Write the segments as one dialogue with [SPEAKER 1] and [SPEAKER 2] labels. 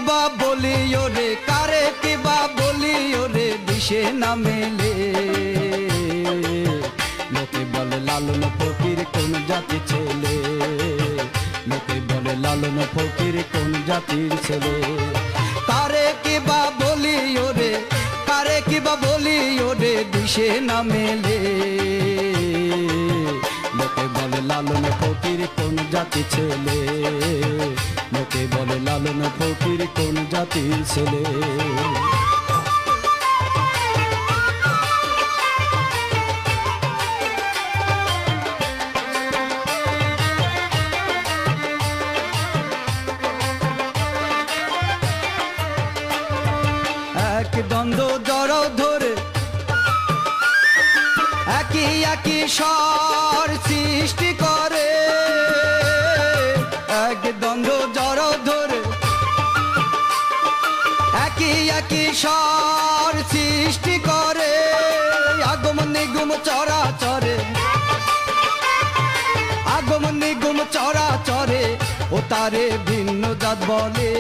[SPEAKER 1] কিবা বলি ওরে, কারে কিবা বলি ওরে, দিশে না মেলে। লোকে বলে লালন ফকির কোন জাতি ছেলে, লোকে বলে লালন ফকির কোন জাতির ছেলে। কারে কিবা বলি ওরে, কারে কিবা বলি ওরে, দিশে না মেলে। লোকে বলে লালন ফকির কোন জাতি ছেলে, লোকে বলে লালন ফকির কোন জাতির ছেলে। এক দ্বন্দ্ব জড় ধরে একই একই স্বর সৃষ্টি করে, এক দ্বন্দ্ব জড় ধরে একই একই স্বর সৃষ্টি করে। আগম নিগম চরাচরে, আগম নিগম চরাচরে, ও তারে ভিন্ন জাত বলে।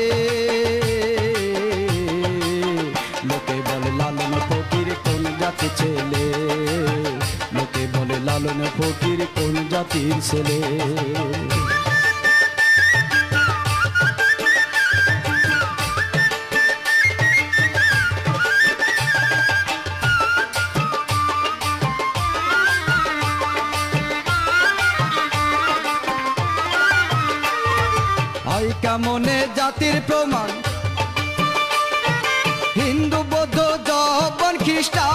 [SPEAKER 1] লোকে বলে লালন ফকির কোন জাতি ছেলে, লোকে বলে লালন ফকির কোন জাতির ছেলে। হয় কেমনে জাতির প্রমাণ, হিন্দু বৌদ্ধ জবন খ্রিস্টান।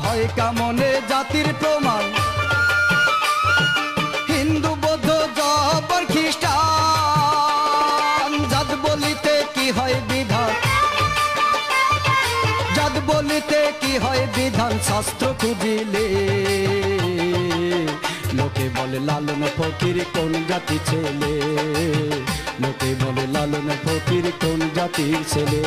[SPEAKER 1] হয় কেমনে জাতির প্রমাণ, হিন্দু বৌদ্ধ জবন খ্রিস্টান। জাত বলিতে কি হয় বিধান, জাত বলিতে কি হয় বিধান, শাস্ত্র খুঁজিলে। লোকে বলে লালন ফকির কোন জাতি ছেলে, লোকে বলে লালন ফকির কোন জাতির ছেলে।